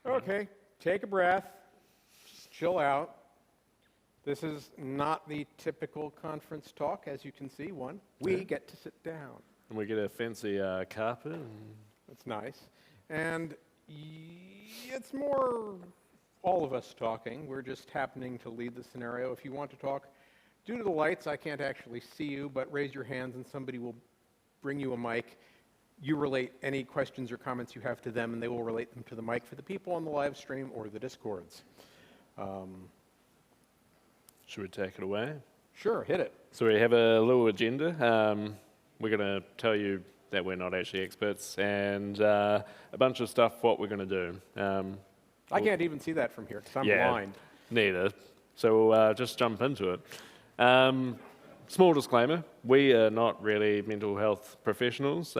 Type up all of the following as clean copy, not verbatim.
Okay, take a breath, just chill out. This is not the typical conference talk, as you can see. We get to sit down. And we get a fancy carpet. That's nice. And it's more all of us talking. We're just happening to lead the scenario. If you want to talk, due to the lights, I can't actually see you, but raise your hands and somebody will bring you a mic. You relate any questions or comments you have to them, and they will relate them to the mic for the people on the live stream or the Discords. Should we take it away? Sure, hit it. So we have a little agenda. We're going to tell you that we're not actually experts, and a bunch of stuff what we're going to do. I can't even see that from here because I'm blind. Neither. So we'll just jump into it. Small disclaimer, we are not really mental health professionals.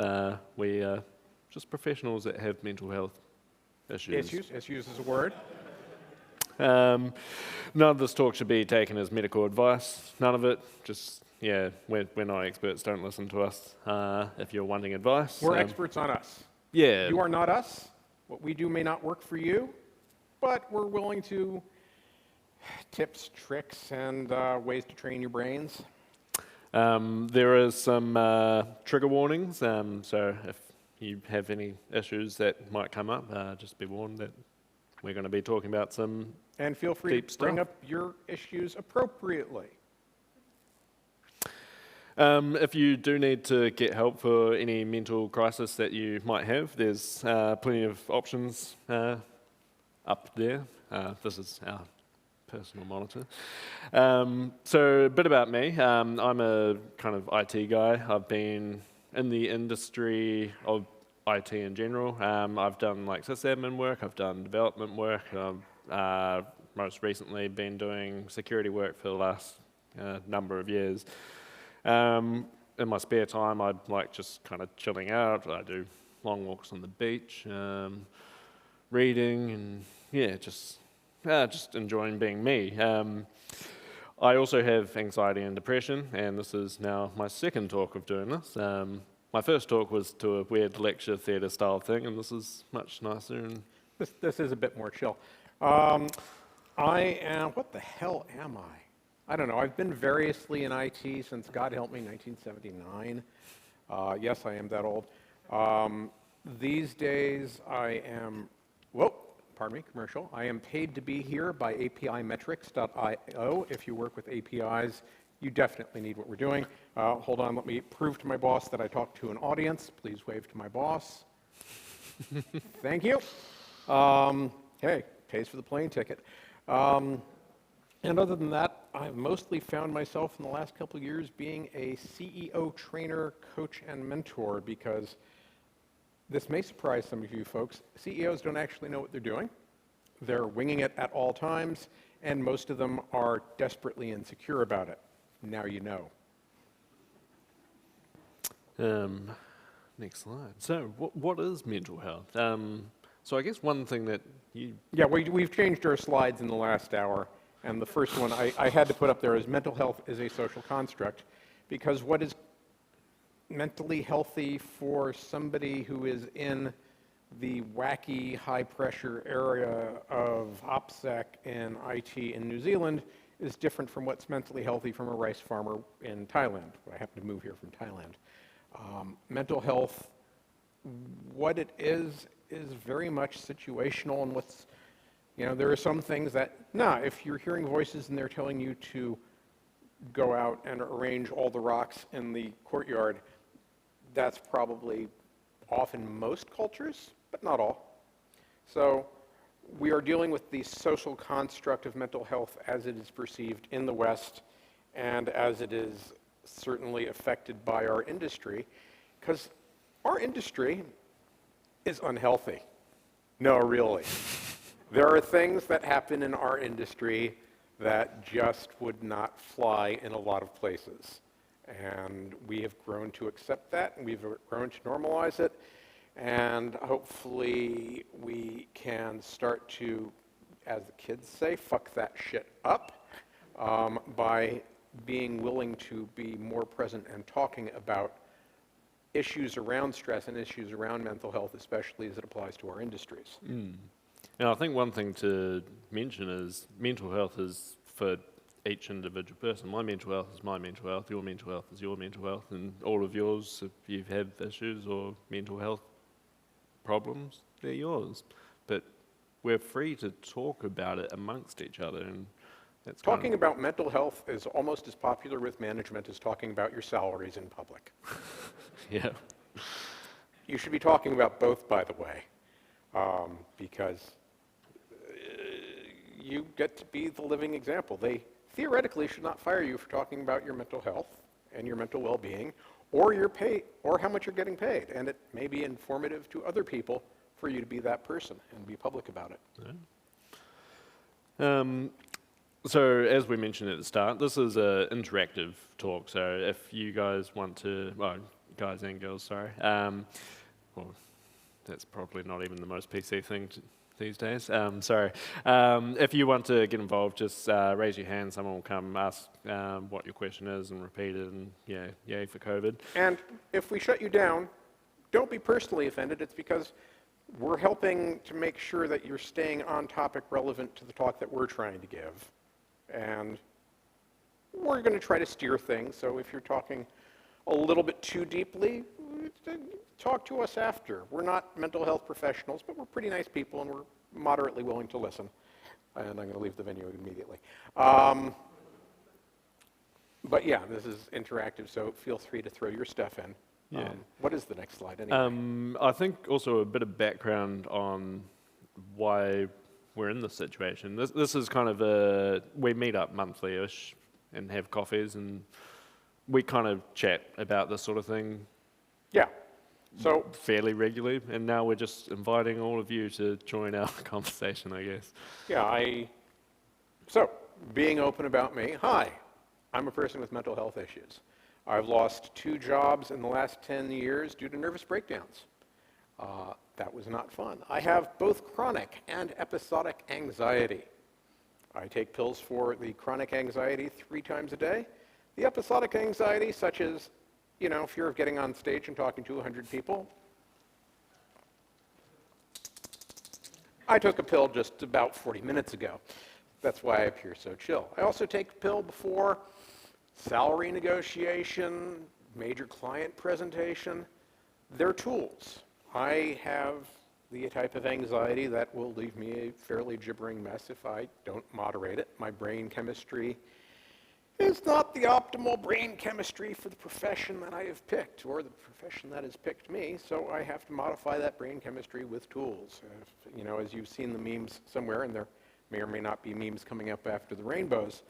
We are just professionals that have mental health issues. Issues is a word. None of this talk should be taken as medical advice. None of it. Just, we're not experts. Don't listen to us if you're wanting advice. We're experts on us. Yeah. You are not us. What we do may not work for you, but we're willing to tips, tricks, and ways to train your brains. There is some trigger warnings, so if you have any issues that might come up, just be warned that we're going to be talking about some and feel free to bring up your issues appropriately. If you do need to get help for any mental crisis that you might have, there's plenty of options up there. This is our personal monitor. So a bit about me. I'm a kind of IT guy. I've been in the industry of IT in general. I've done like sysadmin work, I've done development work, I've most recently been doing security work for the last number of years. In my spare time, I like just kind of chilling out. I do long walks on the beach, reading, and just enjoying being me. I also have anxiety and depression, and this is now my second talk of doing this. My first talk was to a weird lecture theatre style thing, and this is much nicer. And this is a bit more chill. What the hell am I? I don't know. I've been variously in IT since, God help me, 1979. Yes, I am that old. These days I am, commercial. I am paid to be here by APImetrics.io. If you work with APIs, you definitely need what we're doing. Hold on, let me prove to my boss that I talked to an audience. Please wave to my boss. Thank you. Hey, pays for the plane ticket. And other than that, I've mostly found myself in the last couple of years being a CEO, trainer, coach, and mentor, because this may surprise some of you folks. CEOs don't actually know what they're doing. They're winging it at all times, and most of them are desperately insecure about it. Now you know. Next slide. So what is mental health? So I guess one thing that you... Yeah, we've changed our slides in the last hour, and the first one I had to put up there is mental health is a social construct, because what is mentally healthy for somebody who is in the wacky, high-pressure area of OPSEC and IT in New Zealand is different from what's mentally healthy from a rice farmer in Thailand. I happen to move here from Thailand. Mental health, what it is very much situational, and there are some things that, if you're hearing voices and they're telling you to go out and arrange all the rocks in the courtyard, that's probably often most cultures, but not all. So we are dealing with the social construct of mental health as it is perceived in the West and as it is certainly affected by our industry, because our industry is unhealthy. No, really. There are things that happen in our industry that just would not fly in a lot of places. And we have grown to accept that, and we've grown to normalize it. And hopefully we can start to, as the kids say, fuck that shit up by being willing to be more present and talking about issues around stress and issues around mental health, especially as it applies to our industries. And I think one thing to mention is mental health is for each individual person. My mental health is my mental health, your mental health is your mental health, and all of yours, if you've had issues or mental health problems, they're yours. But we're free to talk about it amongst each other, and that's Talking about mental health is almost as popular with management as talking about your salaries in public. yeah. You should be talking about both, by the way, because you get to be the living example. They theoretically should not fire you for talking about your mental health and your mental well-being, or your pay, or how much you're getting paid. And it may be informative to other people for you to be that person and be public about it. Yeah. So as we mentioned at the start, this is an interactive talk. So if you guys want to, well, guys and girls, sorry. Well, that's probably not even the most PC thing these days. Sorry. If you want to get involved, just raise your hand. Someone will come ask what your question is and repeat it. And yeah, yay for COVID. And if we shut you down, don't be personally offended. It's because we're helping to make sure that you're staying on topic relevant to the talk that we're trying to give. And we're going to try to steer things. So if you're talking a little bit too deeply, talk to us after. We're not mental health professionals, but we're pretty nice people, and we're moderately willing to listen. And I'm going to leave the venue immediately. But yeah, this is interactive, so feel free to throw your stuff in. Yeah. What is the next slide anyway? I think also a bit of background on why we're in this situation. This is kind of we meet up monthly-ish and have coffees, and we kind of chat about this sort of thing. Yeah. So Fairly regularly, and now we're just inviting all of you to join our conversation, I guess. yeah, so being open about me. Hi, I'm a person with mental health issues. I've lost 2 jobs in the last 10 years due to nervous breakdowns. That was not fun. I have both chronic and episodic anxiety. I take pills for the chronic anxiety 3 times a day. The episodic anxiety, such as, fear of getting on stage and talking to 100 people. I took a pill just about 40 minutes ago. That's why I appear so chill. I also take a pill before salary negotiation, major client presentation. They're tools. I have the type of anxiety that will leave me a fairly gibbering mess if I don't moderate it. My brain chemistry is not the optimal brain chemistry for the profession that I have picked, or the profession that has picked me, so I have to modify that brain chemistry with tools. As you've seen the memes somewhere, and there may or may not be memes coming up after the rainbows,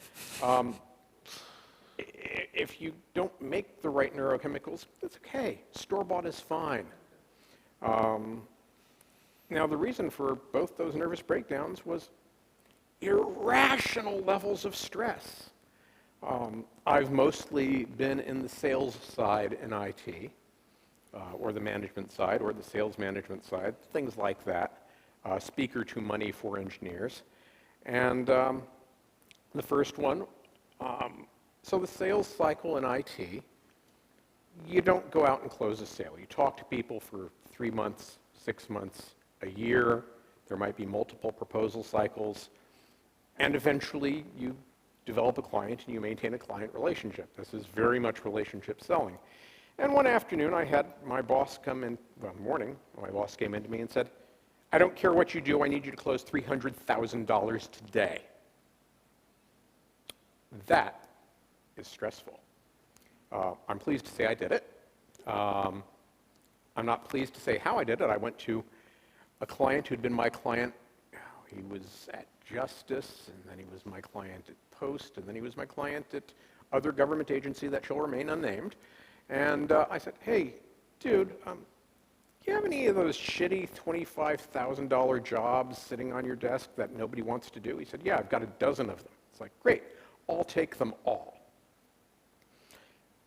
if you don't make the right neurochemicals, that's okay. Store-bought is fine. Now, the reason for both those nervous breakdowns was irrational levels of stress. I've mostly been in the sales side in IT, or the management side, or the sales management side, things like that. Speaker to money for engineers. And the first one, so the sales cycle in IT, you don't go out and close a sale. You talk to people for 3 months, 6 months, a year. There might be multiple proposal cycles. And eventually you develop a client and you maintain a client relationship. This is very much relationship selling. And one afternoon I had my boss come in, morning, my boss came in to me and said, I don't care what you do, I need you to close $300,000 today. That is stressful. I'm pleased to say I did it. I'm not pleased to say how I did it. I went to a client who'd been my client. He was at Justice, and then he was my client at Post, and then he was my client at other government agency that shall remain unnamed. And I said, hey, dude, do you have any of those shitty $25,000 jobs sitting on your desk that nobody wants to do? He said, yeah, I've got a dozen of them. It's like, great, I'll take them all.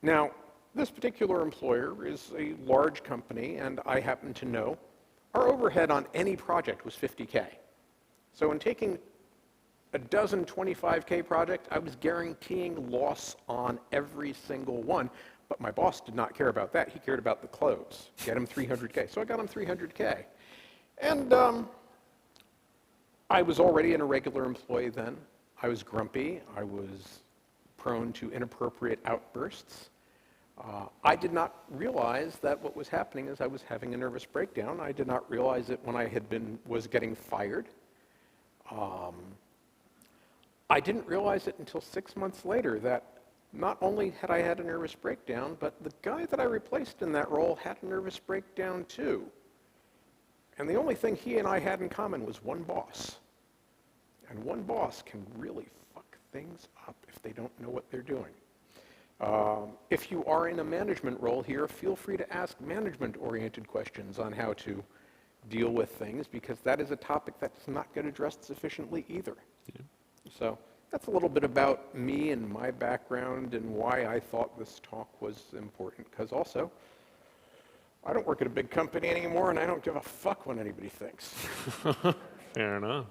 Now, this particular employer is a large company, and I happen to know our overhead on any project was $50K. So in taking a dozen 25K projects, I was guaranteeing loss on every single one, but my boss did not care about that. He cared about the close, get him $300K. So I got him $300K. And I was already an irregular employee then. I was grumpy. I was prone to inappropriate outbursts. I did not realize that what was happening is I was having a nervous breakdown. I did not realize it when I was getting fired. I didn't realize it until 6 months later that not only had I had a nervous breakdown, but the guy that I replaced in that role had a nervous breakdown too. And the only thing he and I had in common was one boss. And one boss can really fuck things up if they don't know what they're doing. If you are in a management role here, feel free to ask management-oriented questions on how to deal with things, because that is a topic that's not get addressed sufficiently either. Yeah. So that's a little bit about me and my background and why I thought this talk was important, because also, I don't work at a big company anymore, and I don't give a fuck what anybody thinks. Fair enough.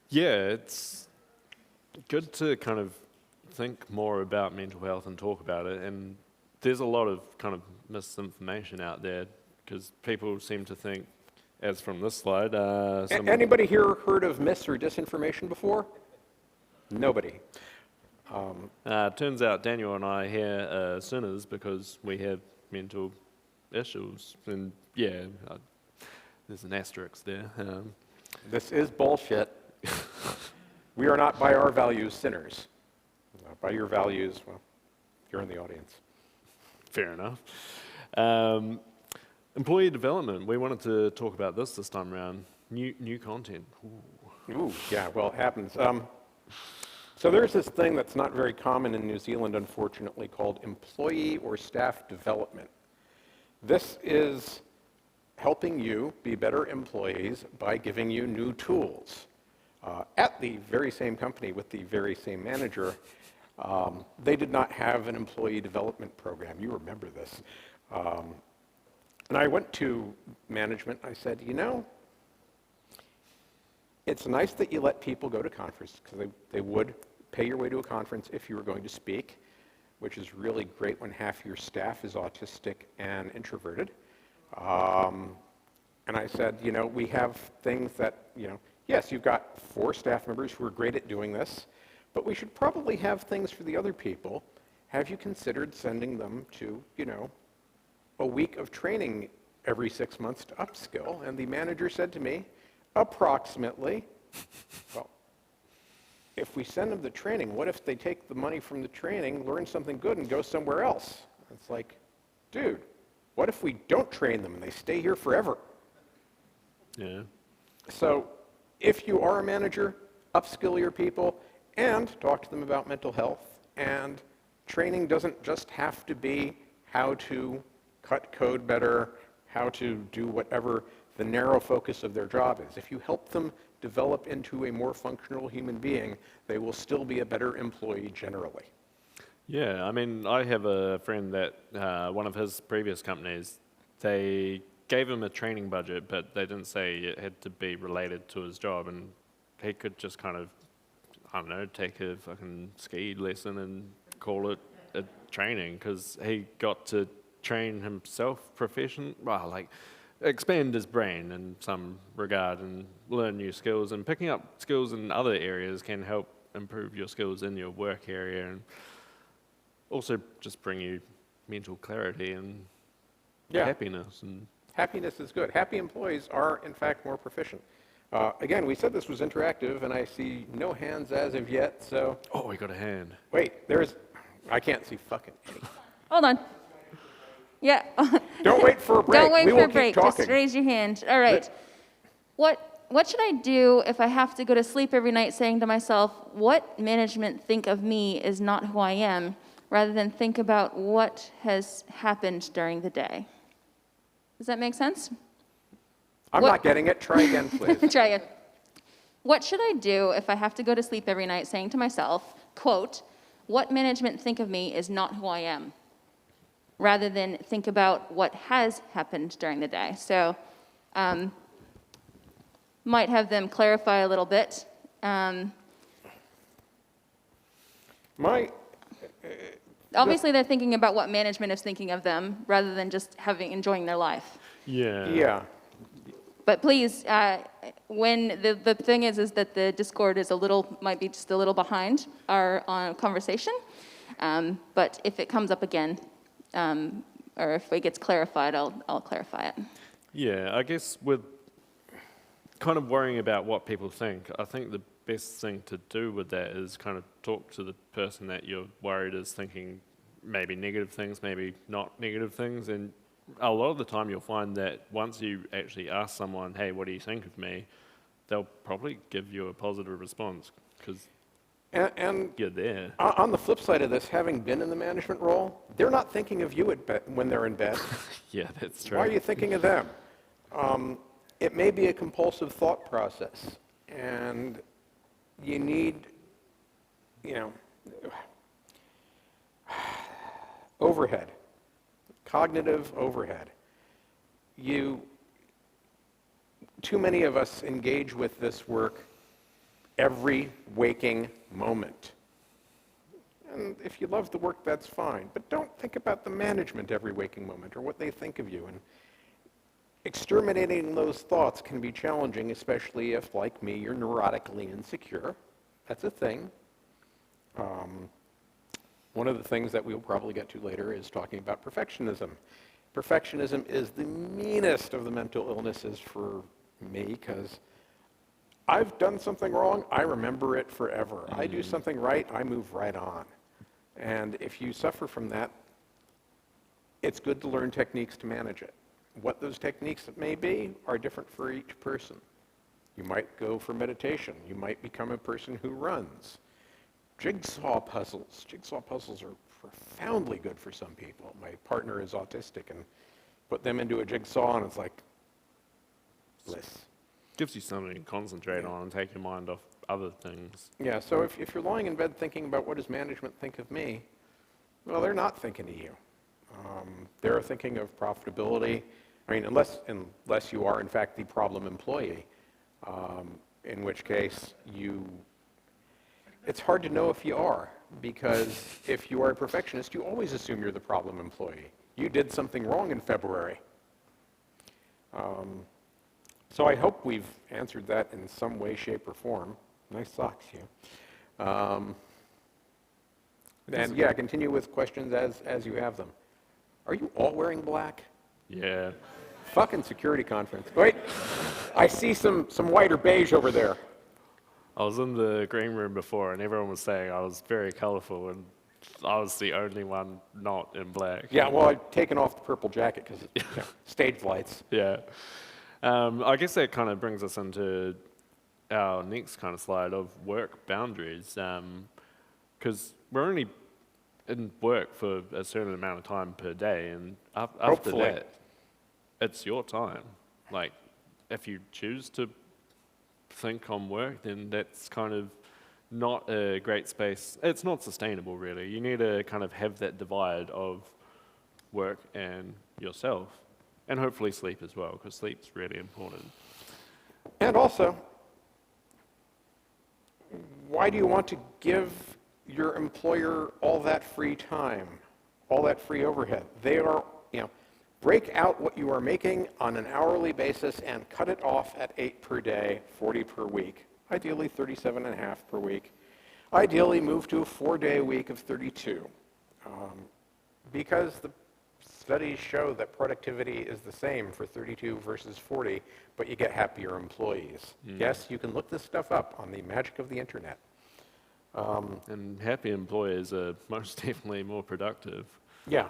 Yeah, it's good to kind of think more about mental health and talk about it. And there's a lot of kind of misinformation out there, because people seem to think, as from this slide, Anybody here heard of myths or disinformation before? Nobody. Turns out Daniel and I here are sinners because we have mental issues. And yeah, there's an asterisk there. This is bullshit. We are not, by our values, sinners. By your values, well, you're in the audience. Fair enough. Employee development. We wanted to talk about this time around. New content. Ooh, yeah, well, it happens. So there's this thing that's not very common in New Zealand, unfortunately, called employee or staff development. This is helping you be better employees by giving you new tools. At the very same company with the very same manager, they did not have an employee development program. You remember this. And I went to management. I said, you know, it's nice that you let people go to conference, because they would pay your way to a conference if you were going to speak, which is really great when half your staff is autistic and introverted. And I said, you know, we have things that, you know, yes, you've got 4 staff members who are great at doing this, but we should probably have things for the other people. Have you considered sending them to, you know, a week of training every 6 months to upskill? And the manager said to me, approximately. Well, if we send them the training, what if they take the money from the training, learn something good, and go somewhere else? It's like, dude, what if we don't train them and they stay here forever? Yeah. So if you are a manager, upskill your people and talk to them about mental health. And training doesn't just have to be how to cut code better, how to do whatever the narrow focus of their job is. If you help them develop into a more functional human being, they will still be a better employee generally. Yeah, I mean, I have a friend that one of his previous companies, they gave him a training budget, but they didn't say it had to be related to his job, and he could just kind of, I don't know, take a fucking ski lesson and call it a training, because he got to train himself expand his brain in some regard and learn new skills, and picking up skills in other areas can help improve your skills in your work area, and also just bring you mental clarity and happiness. And happiness is good. Happy employees are, in fact, more proficient. Again, we said this was interactive, and I see no hands as of yet, so... Oh, we got a hand. Wait, I can't see fucking any. Hold on. Yeah. Don't wait for a break. Don't wait we for will a break. Keep talking. Just raise your hand. All right. What should I do if I have to go to sleep every night saying to myself, what management think of me is not who I am, rather than think about what has happened during the day? Does that make sense? I'm not getting it. Try again, please. Try again. What should I do if I have to go to sleep every night saying to myself, quote, what management think of me is not who I am, rather than think about what has happened during the day? So might have them clarify a little bit. Obviously, they're thinking about what management is thinking of them, rather than just enjoying their life. Yeah. Yeah. But please, when the thing is that the Discord is might be just a little behind our conversation. But if it comes up again, or if it gets clarified, I'll clarify it. Yeah, I guess with kind of worrying about what people think, I think the best thing to do with that is kind of talk to the person that you're worried is thinking maybe negative things, maybe not negative things, and a lot of the time you'll find that once you actually ask someone, hey, what do you think of me, they'll probably give you a positive response because And you're there. on the flip side of this, having been in the management role, they're not thinking of you when they're in bed. Yeah, that's true. Why are you thinking of them? It may be a compulsive thought process, and you need, overhead, cognitive overhead. Too many of us engage with this work every waking moment. And if you love the work, that's fine. But don't think about the management every waking moment or what they think of you. And exterminating those thoughts can be challenging, especially if, like me, you're neurotically insecure. That's a thing. One of the things that we'll probably get to later is talking about perfectionism. Perfectionism is the meanest of the mental illnesses for me because I've done something wrong, I remember it forever. I do something right, I move right on. And if you suffer from that, it's good to learn techniques to manage it. What those techniques may be are different for each person. You might go for meditation. You might become a person who runs. Jigsaw puzzles. Jigsaw puzzles are profoundly good for some people. My partner is autistic, and put them into a jigsaw, and it's like bliss. Gives you something to concentrate on and take your mind off other things. Yeah, so if you're lying in bed thinking about what does management think of me, well, they're not thinking of you. They're thinking of profitability. I mean, unless you are, in fact, the problem employee, in which case it's hard to know if you are, because if you are a perfectionist, you always assume you're the problem employee. You did something wrong in February. So I hope we've answered that in some way, shape, or form. Nice socks, Hugh. And yeah, continue with questions as you have them. Are you all wearing black? Yeah. Fucking security conference. Wait, I see some white or beige over there. I was in the green room before and everyone was saying I was very colorful and I was the only one not in black. Yeah, well, I've taken off the purple jacket because stage lights. Yeah. I guess that kind of brings us into our next kind of slide of work boundaries, because we're only in work for a certain amount of time per day, and after Hopefully. that, it's your time. Like, if you choose to think on work, then that's kind of not a great space. It's not sustainable, really. You need to kind of have that divide of work and yourself, and hopefully sleep as well, because sleep's really important. And also, why do you want to give your employer all that free time, all that free overhead? They are, break out what you are making on an hourly basis and cut it off at 8 per day, 40 per week, ideally 37.5 per week. Ideally, move to a 4-day week of 32, because the studies show that productivity is the same for 32 versus 40, but you get happier employees. Yes, you can look this stuff up on the magic of the internet. And happy employers are most definitely more productive. Yeah,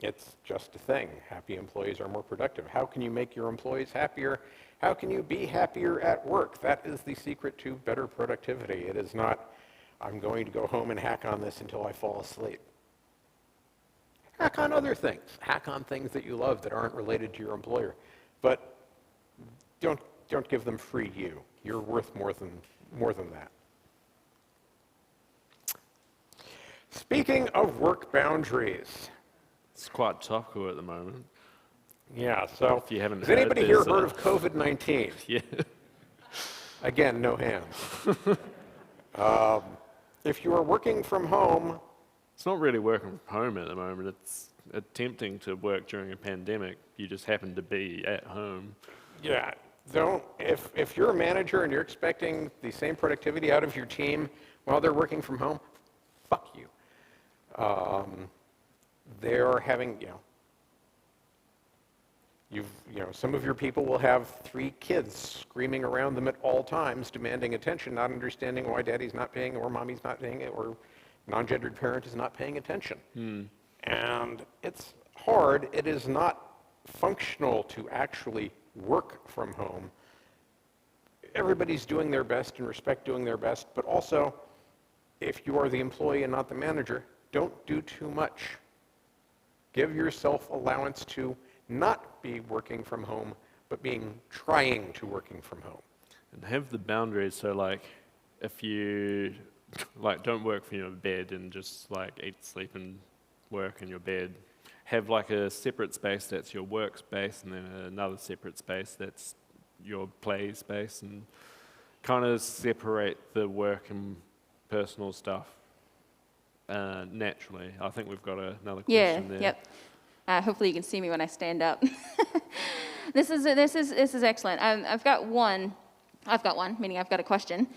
it's just a thing. Happy employees are more productive. How can you make your employees happier? How can you be happier at work? That is the secret to better productivity. It is not, I'm going to go home and hack on this until I fall asleep. Hack on other things. Hack on things that you love that aren't related to your employer. But don't give them free you. You're worth more than that. Speaking of work boundaries. It's quite topical at the moment. Yeah, so If you haven't has heard, anybody here there's, heard of COVID-19? Yeah. Again, no hands. If you are working from home, It's not really working from home at the moment. It's attempting to work during a pandemic. You just happen to be at home. yeah, if you're a manager and you're expecting the same productivity out of your team while they're working from home, fuck you. They're having, some of your people will have 3 kids screaming around them at all times, demanding attention, not understanding why daddy's not paying or mommy's not paying it or non-gendered parent is not paying attention. And it's hard. It is not functional to actually work from home. Everybody's doing their best and respect doing their best, but also, if you are the employee and not the manager, don't do too much. Give yourself allowance to not be working from home, but trying to working from home. And have the boundaries, so like, if you, don't work from your bed and just eat, sleep, and work in your bed, have a separate space that's your work space, and then another separate space that's your play space, and kind of separate the work and personal stuff naturally. I think we've got another question there. Yep. Hopefully you can see me when I stand up. This is excellent. I've got one, meaning I've got a question.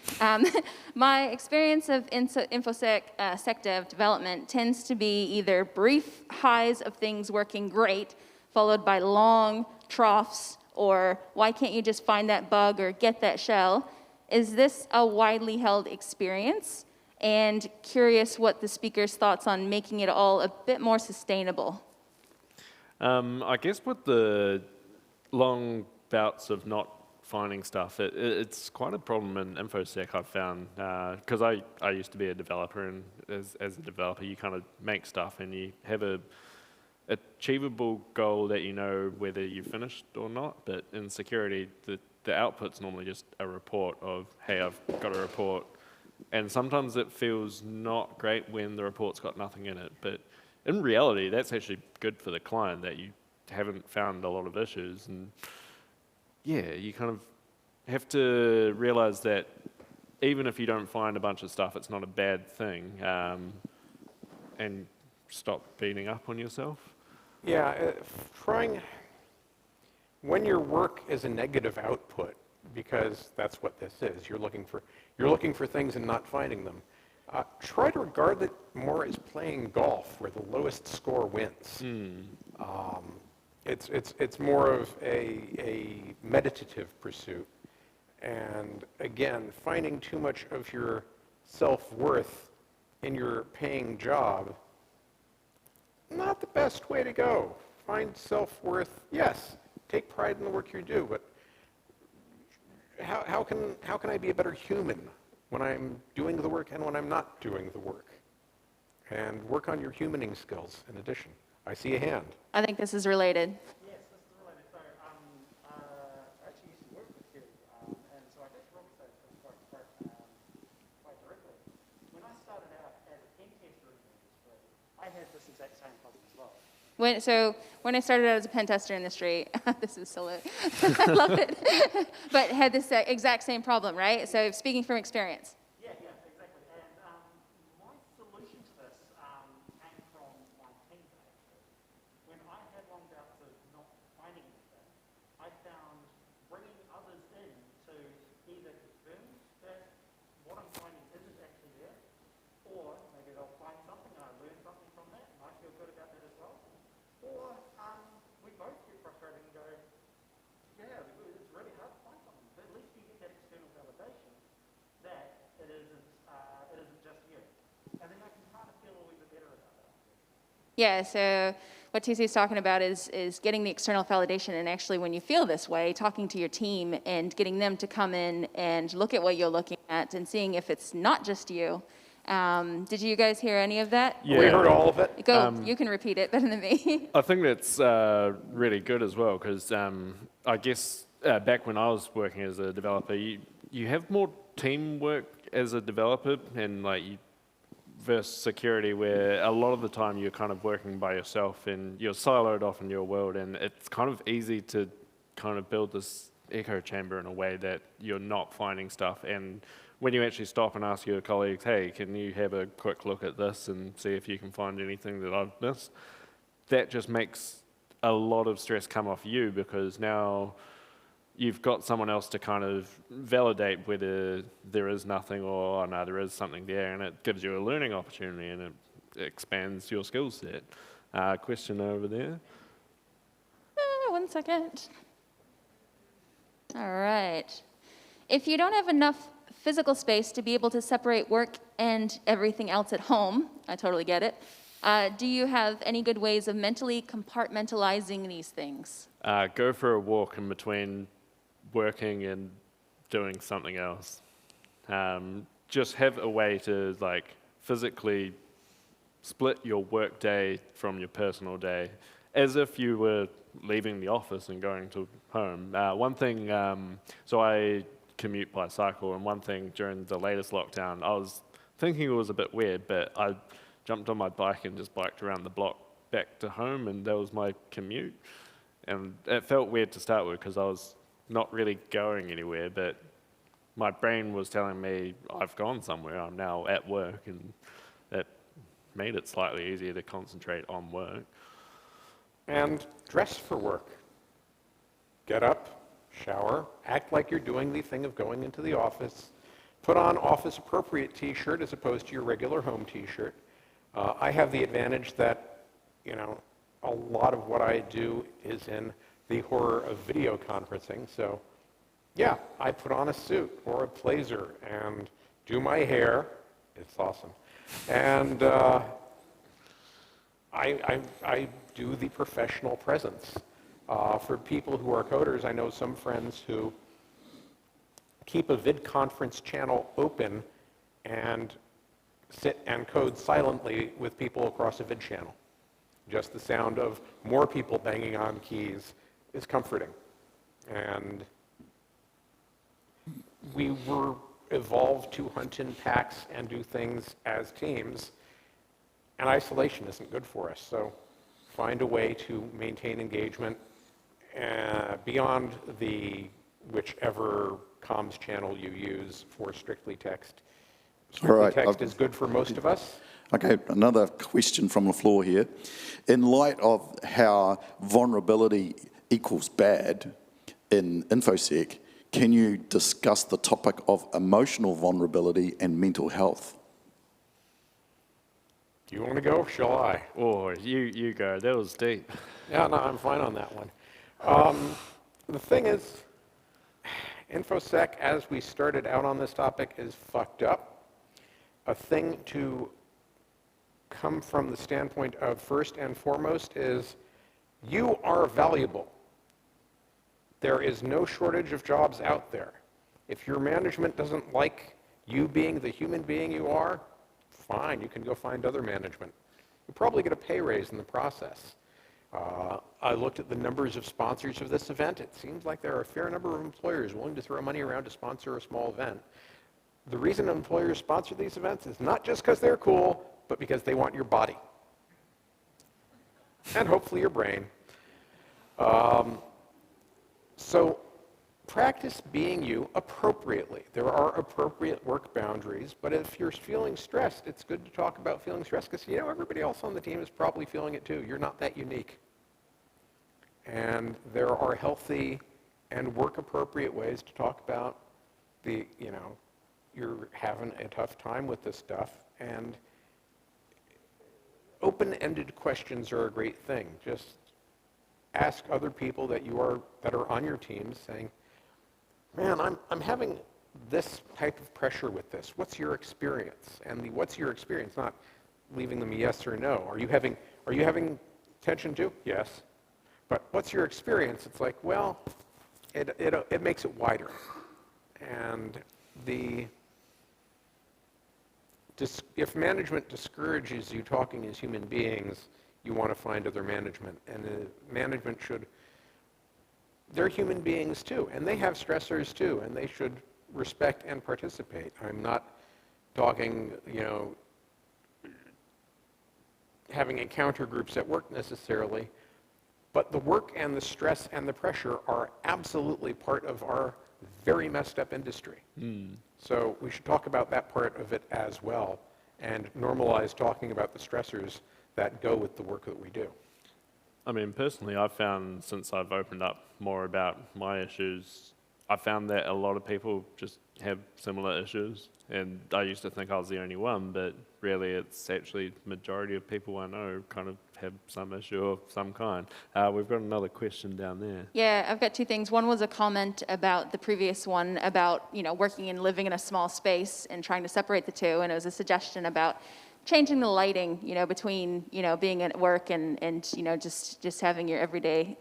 My experience of InfoSec sec dev development tends to be either brief highs of things working great, followed by long troughs, or why can't you just find that bug or get that shell? Is this a widely held experience? And curious what the speaker's thoughts on making it all a bit more sustainable. I guess with the long bouts of not finding stuff, it's quite a problem in InfoSec, I've found, because I used to be a developer, and as a developer you kind of make stuff and you have a achievable goal that you know whether you finished or not, but in security the output's normally just a report of, hey, I've got a report, and sometimes it feels not great when the report's got nothing in it, but in reality that's actually good for the client that you haven't found a lot of issues. And yeah, you kind of have to realize that even if you don't find a bunch of stuff, it's not a bad thing, and stop beating up on yourself. Yeah, when your work is a negative output, because that's what this is, you're looking for things and not finding them. Try to regard it more as playing golf, where the lowest score wins. It's more of a meditative pursuit. And again, finding too much of your self-worth in your paying job, not the best way to go. Find self-worth, yes, take pride in the work you do, but how can I be a better human when I'm doing the work and when I'm not doing the work? And work on your humaning skills in addition. I see a hand. I think this is related. Yes, this is related. So, I actually used to work with Hugh, and so I guess Rob said this quite directly. When I started out as a pen tester in the industry, I had this exact same problem as well. When I started out as a pen tester in the street, this is so lit. I love it. But had this exact same problem, right? So speaking from experience. Yeah, exactly. And my solution to this came from my team, actually. When I had long bouts of not finding anything, I found bringing others in to either confirm that what I'm finding isn't actually there, or maybe they'll find something and I learn something from that and I feel good about that as well. Or we both get frustrated and go, yeah, it's really hard to find something, but at least you get that external validation that it isn't just you. And then I can kind of feel a little bit better about it. Yeah, so what TC's talking about is getting the external validation, and actually when you feel this way, talking to your team and getting them to come in and look at what you're looking at and seeing if it's not just you. Did you guys hear any of that? Yeah. We heard all of it. Go, you can repeat it better than me. I think that's really good as well, because I guess back when I was working as a developer, you have more teamwork as a developer, and versus security, where a lot of the time you're kind of working by yourself and you're siloed off in your world, and it's kind of easy to kind of build this echo chamber in a way that you're not finding stuff. And when you actually stop and ask your colleagues, hey, can you have a quick look at this and see if you can find anything that I've missed, that just makes a lot of stress come off you, because now you've got someone else to kind of validate whether there is nothing or, oh, no, there is something there, and it gives you a learning opportunity and it expands your skill set. Question over there. 1 second. All right. If you don't have enough physical space to be able to separate work and everything else at home, I totally get it, do you have any good ways of mentally compartmentalizing these things? Go for a walk in between working and doing something else. Just have a way to like physically split your work day from your personal day as if you were leaving the office and going to home. One thing, so I commute by cycle, and one thing during the latest lockdown, I was thinking it was a bit weird, but I jumped on my bike and just biked around the block back to home, and that was my commute. And it felt weird to start with because I was not really going anywhere, but my brain was telling me I've gone somewhere, I'm now at work, and that made it slightly easier to concentrate on work. And dress for work. Get up, shower, act like you're doing the thing of going into the office, put on office-appropriate t-shirt as opposed to your regular home t-shirt. I have the advantage that, you know, a lot of what I do is in the horror of video conferencing, so yeah, I put on a suit or a blazer and do my hair. It's awesome. And I do the professional presence. For people who are coders, I know some friends who keep a vid conference channel open and sit and code silently with people across a vid channel. Just the sound of more people banging on keys is comforting. And we were evolved to hunt in packs and do things as teams, and isolation isn't good for us. So find a way to maintain engagement beyond the whichever comms channel you use for strictly text. Strictly right, text is good for most of us. Okay, another question from the floor here. In light of how vulnerability equals bad in InfoSec, can you discuss the topic of emotional vulnerability and mental health? Do you want to go? Shall I? Oh, you go. That was deep. Yeah, no, I'm fine on that one. The thing is, InfoSec, as we started out on this topic, is fucked up. A thing to come from the standpoint of first and foremost is you are valuable. There is no shortage of jobs out there. If your management doesn't like you being the human being you are, fine, you can go find other management. You'll probably get a pay raise in the process. I looked at the numbers of sponsors of this event. It seems like there are a fair number of employers willing to throw money around to sponsor a small event. The reason employers sponsor these events is not just because they're cool, but because they want your body. And hopefully your brain. So practice being you appropriately. There are appropriate work boundaries, but if you're feeling stressed, it's good to talk about feeling stressed because, you know, everybody else on the team is probably feeling it too. You're not that unique. And there are healthy and work-appropriate ways to talk about the, you know, you're having a tough time with this stuff, and open-ended questions are a great thing. Just ask other people that are on your team saying, man, I'm having this type of pressure with this. What's your experience? And the what's your experience, not leaving them a yes or no. Are you having tension too? Yes. But what's your experience? It's like, well, it makes it wider. And if management discourages you talking as human beings, you want to find other management. And management they're human beings too, and they have stressors too, and they should respect and participate. I'm not talking, you know, having encounter groups at work necessarily, but the work and the stress and the pressure are absolutely part of our very messed up industry. So we should talk about that part of it as well and normalize talking about the stressors that go with the work that we do. I mean, personally, I've found since I've opened up more about my issues, I found that a lot of people just have similar issues. And I used to think I was the only one, but really it's actually majority of people I know kind of have some issue of some kind. We've got another question down there. Yeah, I've got two things. One was a comment about the previous one about, working and living in a small space and trying to separate the two. And it was a suggestion about changing the lighting, between, being at work and just having your everyday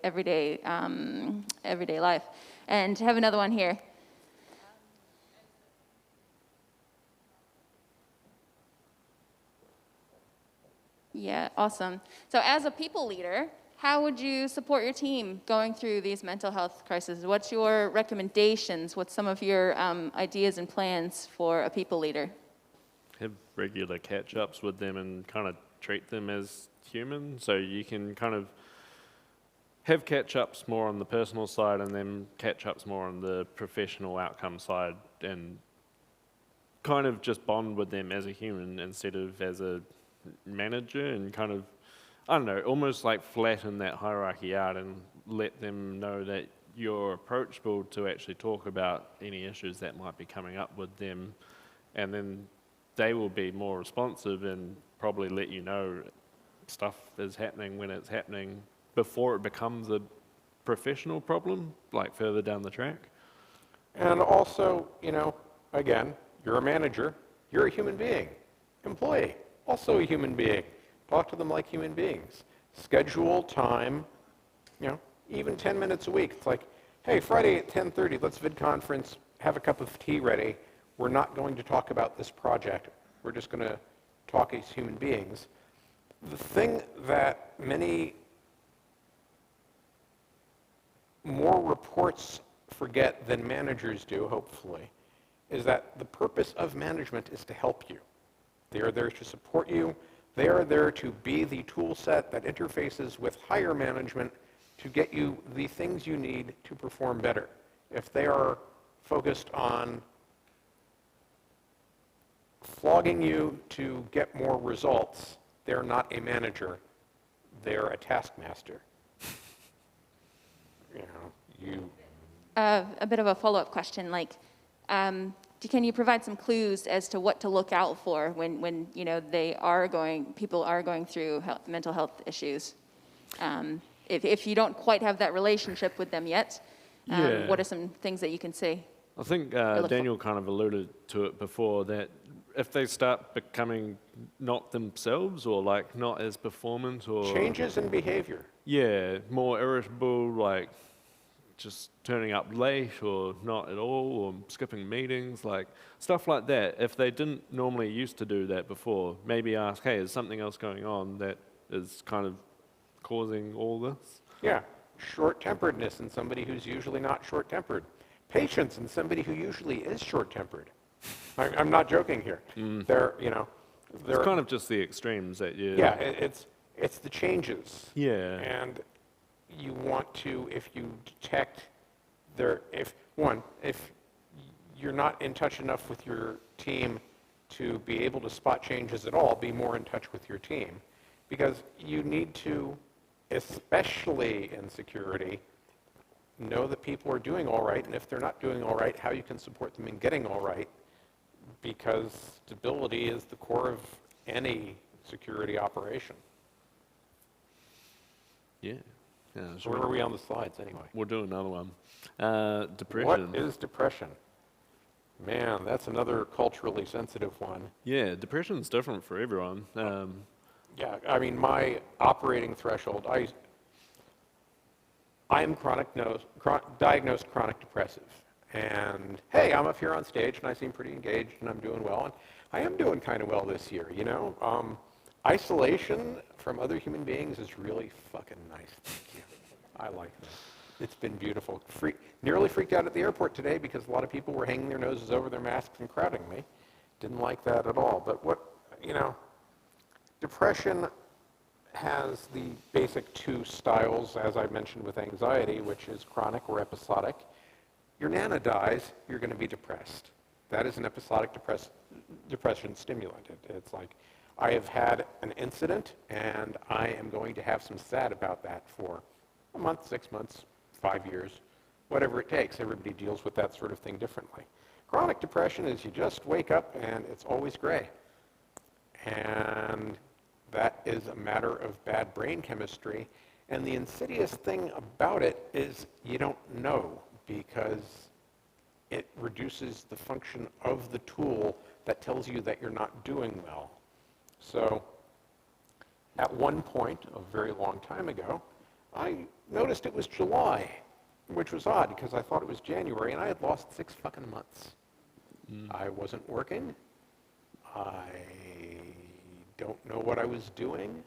life. And have another one here. Yeah, awesome. So as a people leader, how would you support your team going through these mental health crises? What's your recommendations? What's some of your ideas and plans for a people leader? Have regular catch-ups with them and kind of treat them as human. So you can kind of have catch-ups more on the personal side and then catch-ups more on the professional outcome side, and kind of just bond with them as a human instead of as a manager, and kind of, I don't know, almost like flatten that hierarchy out and let them know that you're approachable to actually talk about any issues that might be coming up with them, and then they will be more responsive and probably let you know stuff is happening when it's happening before it becomes a professional problem, like further down the track. And also, again, you're a manager, you're a human being. Employee, also a human being. Talk to them like human beings. Schedule time, even 10 minutes a week. It's like, hey, Friday at 10:30, let's vid conference, have a cup of tea ready. We're not going to talk about this project. We're just going to talk as human beings. The thing that many more reports forget than managers do, hopefully, is that the purpose of management is to help you. They are there to support you. They are there to be the tool set that interfaces with higher management to get you the things you need to perform better. If they are focused on flogging you to get more results, they're not a manager. They're a taskmaster. A bit of a follow-up question, can you provide some clues as to what to look out for when people are going through mental health issues? If you don't quite have that relationship with them yet, what are some things that you can see? I think Daniel kind of alluded to it before, that if they start becoming not themselves, or not as performant, or changes in behavior. Yeah, more irritable, just turning up late or not at all, or skipping meetings, stuff like that. If they didn't normally used to do that before, maybe ask, hey, is something else going on that is kind of causing all this? Yeah, short-temperedness in somebody who's usually not short-tempered. Patience in somebody who usually is short-tempered. I'm not joking here. They're It's kind of just the extremes that you... Yeah, it's the changes. Yeah. And you want to, if you detect if you're not in touch enough with your team to be able to spot changes at all, be more in touch with your team. Because you need to, especially in security, know that people are doing all right, and if they're not doing all right, how you can support them in getting all right, because stability is the core of any security operation. Yeah. So where are we on the slides anyway? We'll do another one. Depression. What is depression? Man, that's another culturally sensitive one. Yeah, depression's different for everyone. Yeah, I mean, my operating threshold, I am diagnosed chronic depressive. And hey, I'm up here on stage and I seem pretty engaged and I'm doing well. And I am doing kind of well this year, Isolation from other human beings is really fucking nice. Thank you. I like that. It's been beautiful. Nearly freaked out at the airport today because a lot of people were hanging their noses over their masks and crowding me. Didn't like that at all. But depression has the basic two styles, as I mentioned with anxiety, which is chronic or episodic. Your nana dies, you're going to be depressed. That is an episodic depression stimulant. It's like, I have had an incident, and I am going to have some sad about that for a month, 6 months, 5 years, whatever it takes. Everybody deals with that sort of thing differently. Chronic depression is you just wake up and it's always gray. And that is a matter of bad brain chemistry. And the insidious thing about it is you don't know, because it reduces the function of the tool that tells you that you're not doing well. So at one point, a very long time ago, I noticed it was July, which was odd because I thought it was January, and I had lost 6 fucking months. I wasn't working. I don't know what I was doing.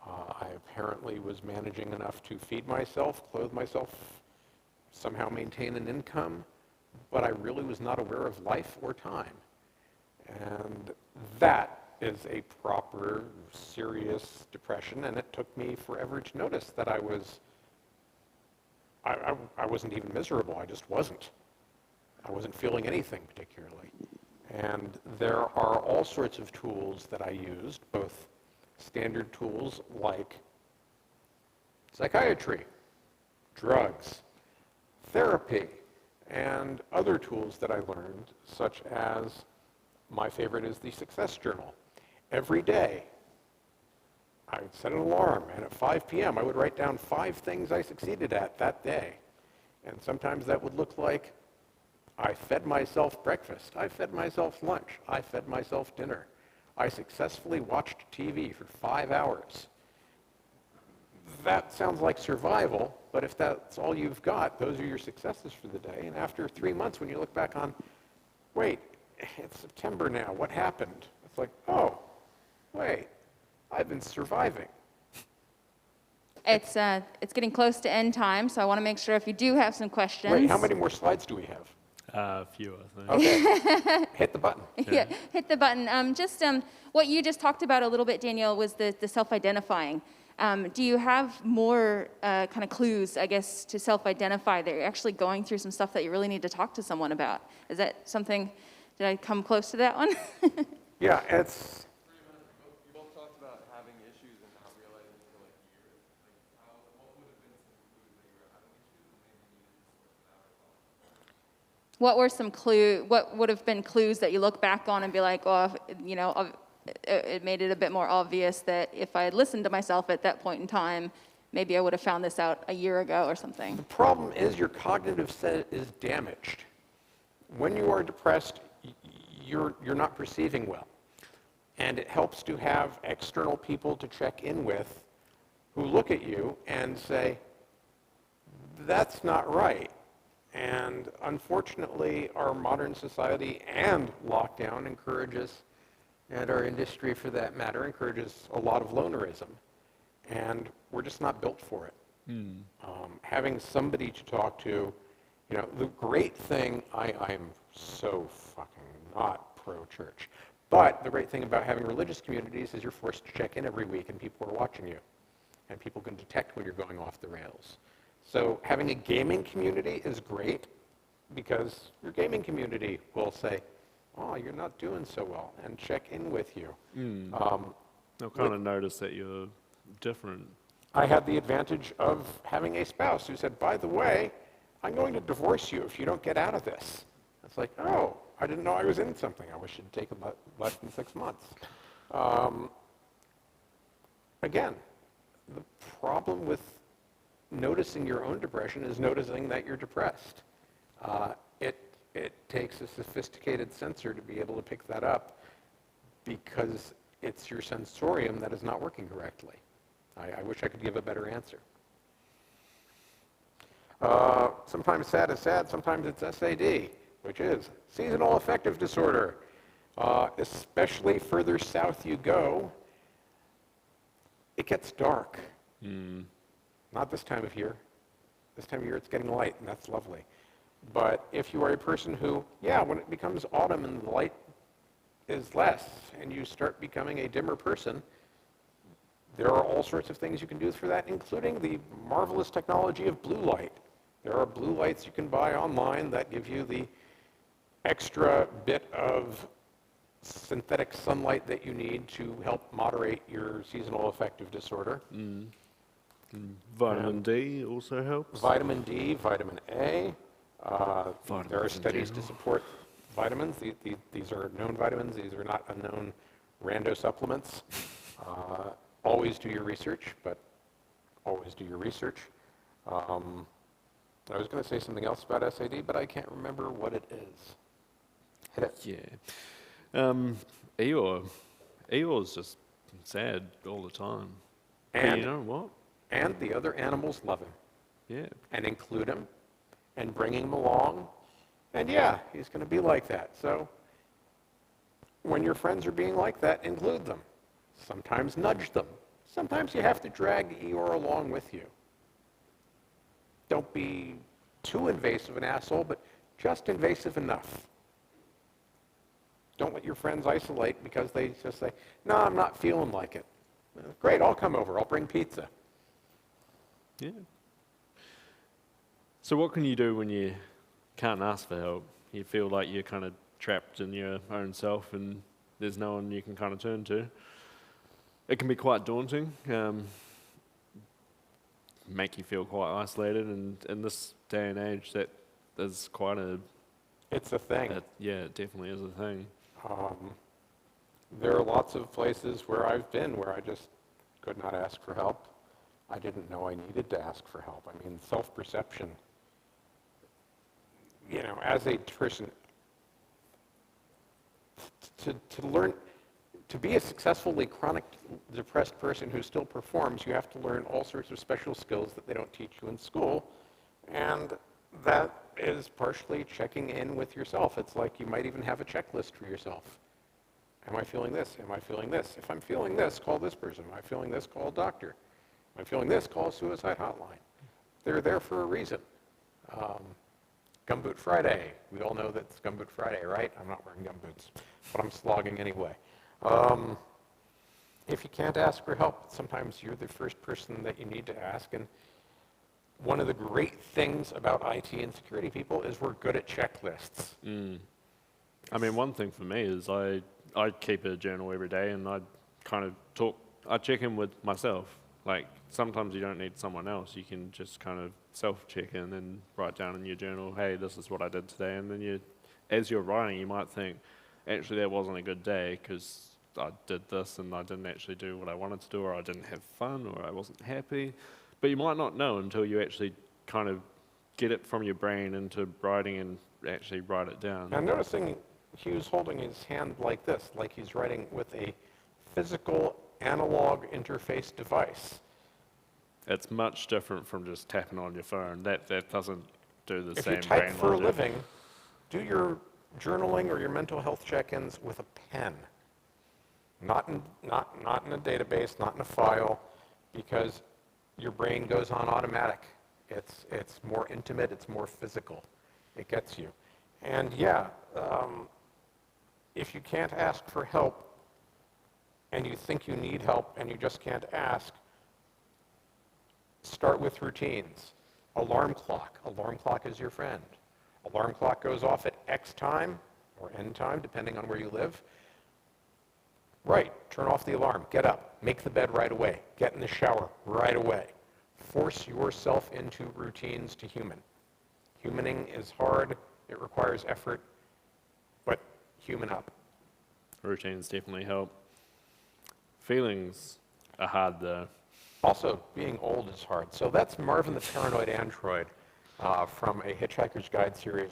I apparently was managing enough to feed myself, clothe myself, somehow maintain an income, but I really was not aware of life or time. And that is a proper, serious depression, and it took me forever to notice that I wasn't even miserable. I just wasn't. I wasn't feeling anything particularly. And there are all sorts of tools that I used, both standard tools like psychiatry, drugs, therapy, and other tools that I learned, such as, my favorite is the Success Journal. Every day, I would set an alarm, and at 5 p.m. I would write down 5 things I succeeded at that day. And sometimes that would look like I fed myself breakfast, I fed myself lunch, I fed myself dinner. I successfully watched TV for 5 hours. That sounds like survival, but if that's all you've got, those are your successes for the day. And after 3 months, when you look back on, wait, it's September now, what happened? It's like, oh, wait, I've been surviving. It's getting close to end time, so I want to make sure if you do have some questions. Wait, how many more slides do we have? A few, I think. Okay, hit the button. Yeah, hit the button. What you just talked about a little bit, Daniel, was the self-identifying. Do you have more kind of clues, I guess, to self-identify that you're actually going through some stuff that you really need to talk to someone about? Is that something, did I come close to that one? Yeah, it's, You both talked about having issues and not realizing for like years. Like, what would have been some clues that you were having issues and maybe you needed to sort it out? What would have been clues that you look back on and be like, oh, it made it a bit more obvious that if I had listened to myself at that point in time, maybe I would have found this out a year ago or something. the problem is your cognitive set is damaged. When you are depressed, you're not perceiving well. And it helps to have external people to check in with who look at you and say, that's not right. And unfortunately, our modern society and lockdown encourages, and our industry for that matter, encourages a lot of lonerism. And we're just not built for it. Having somebody to talk to, the great thing, I'm so fucking not pro-church, but the great thing about having religious communities is you're forced to check in every week and people are watching you. And people can detect when you're going off the rails. So having a gaming community is great because your gaming community will say, oh, you're not doing so well, and check in with you. They'll kind of notice that you're different. I had the advantage of having a spouse who said, by the way, I'm going to divorce you if you don't get out of this. It's like, oh, I didn't know I was in something. I wish it'd taken less than 6 months. Again, the problem with noticing your own depression is noticing that you're depressed. It takes a sophisticated sensor to be able to pick that up because it's your sensorium that is not working correctly. I wish I could give a better answer. Sometimes SAD is sad, sometimes it's SAD, which is seasonal affective disorder. Especially further south you go, it gets dark. Not this time of year. This time of year it's getting light, and that's lovely. But if you are a person who, when it becomes autumn and the light is less and you start becoming a dimmer person, there are all sorts of things you can do for that, including the marvelous technology of blue light. There are blue lights you can buy online that give you the extra bit of synthetic sunlight that you need to help moderate your seasonal affective disorder. Vitamin D also helps. Vitamin D, vitamin A. There are Vitamins in studies to general. support vitamins. These are known vitamins. These are not unknown rando supplements. Always do your research, but always do your research. I was going to say something else about SAD, but I can't remember what it is. Hit it. Yeah. Eeyore's just sad all the time. But And- you know what? And the other animals love him Yeah. and include him and bring him along. And yeah, he's going to be like that. So when your friends are being like that, include them. Sometimes nudge them. Sometimes you have to drag Eeyore along with you. Don't be too invasive an asshole, but just invasive enough. Don't let your friends isolate because they just say, no, I'm not feeling like it. Great, I'll come over. I'll bring pizza. Yeah. So what can you do when you can't ask for help? You feel like you're kind of trapped in your own self and there's no one you can kind of turn to. It can be quite daunting, make you feel quite isolated, and in this day and age that is quite It's a thing. yeah, it definitely is a thing. There are lots of places where I've been where I just could not ask for help. I didn't know I needed to ask for help. I mean, self-perception, you know, as a person, to learn, to be a successfully chronic depressed person who still performs, you have to learn all sorts of special skills that they don't teach you in school. And that is partially checking in with yourself. It's like you might even have a checklist for yourself. Am I feeling this? Am I feeling this? If I'm feeling this, call this person. Am I feeling this? Call a doctor. Am I feeling this? Call a suicide hotline. They're there for a reason. Gumboot Friday. We all know that it's Gumboot Friday, right? I'm not wearing gumboots, but I'm slogging anyway. If you can't ask for help, sometimes you're the first person that you need to ask. And one of the great things about IT and security people is we're good at checklists. I mean, one thing for me is I keep a journal every day and I kind of I check in with myself. Like, sometimes you don't need someone else. You can just kind of self-check in and write down in your journal, hey, this is what I did today. And then as you're writing, you might think, actually, that wasn't a good day because I did this and I didn't actually do what I wanted to do, or I didn't have fun, or I wasn't happy. But you might not know until you actually kind of get it from your brain into writing and actually write it down. I'm noticing Hugh's holding his hand like this, like he's writing with a physical analog interface device. It's much different from just tapping on your phone. That doesn't do the If same you type brain for a logic. living, do your journaling or your mental health check-ins with a pen. Not in a database, not in a file, because your brain goes on automatic. It's more intimate, it's more physical. It gets you. And yeah, if you can't ask for help and you think you need help and you just can't ask, start with routines. Alarm clock. Alarm clock is your friend. Alarm clock goes off at X time or N time, depending on where you live. Right, turn off the alarm, get up, make the bed right away, get in the shower right away. Force yourself into routines to human. Humaning is hard, it requires effort, but human up. Routines definitely help. Feelings are hard though. Also, being old is hard. So that's Marvin the Paranoid Android from a Hitchhiker's Guide series,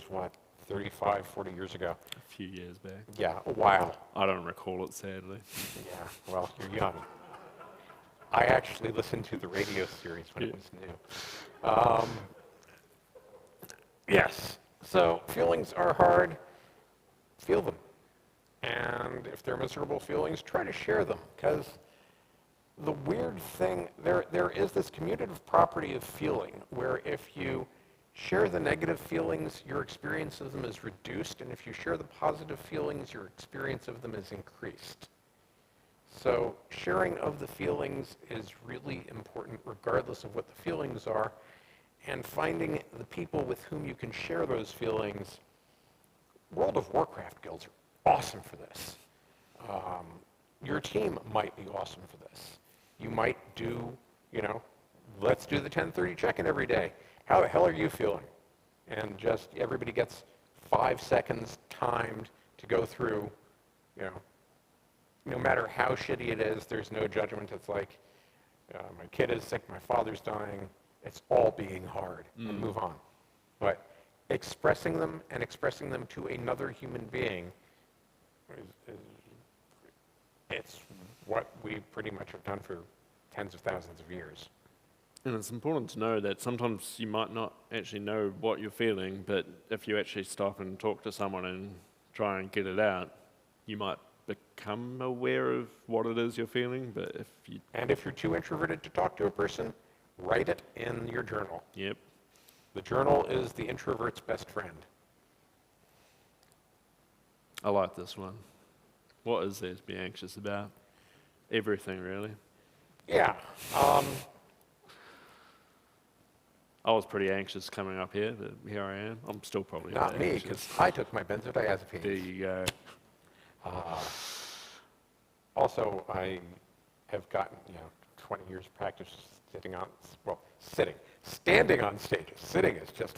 35, 40 years ago. A few years back. Yeah, a while. I don't recall it, sadly. Yeah, well, you're young. I actually listened to the radio series when it was new. Yes, so feelings are hard. Feel them. And if they're miserable feelings, try to share them. Because the weird thing, there is this commutative property of feeling where if you share the negative feelings, your experience of them is reduced. And if you share the positive feelings, your experience of them is increased. So sharing of the feelings is really important regardless of what the feelings are. And finding the people with whom you can share those feelings. World of Warcraft guilds are awesome for this. Your team might be awesome for this. You might do, let's do the 10:30 check-in every day. How the hell are you feeling? And just everybody gets 5 seconds timed to go through, no matter how shitty it is, there's no judgment. It's like, my kid is sick, my father's dying. It's all being hard. And move on. But expressing them to another human being it's what we pretty much have done for tens of thousands of years. And it's important to know that sometimes you might not actually know what you're feeling, but if you actually stop and talk to someone and try and get it out, you might become aware of what it is you're feeling. But if you're too introverted to talk to a person, write it in your journal. Yep. The journal is the introvert's best friend. I like this one. What is there to be anxious about? Everything, really. Yeah. I was pretty anxious coming up here, but here I am. I'm still probably Not me, anxious. because I took my benzodiazepines. There you go. Also, I have gotten 20 years practice standing on stages. Sitting is just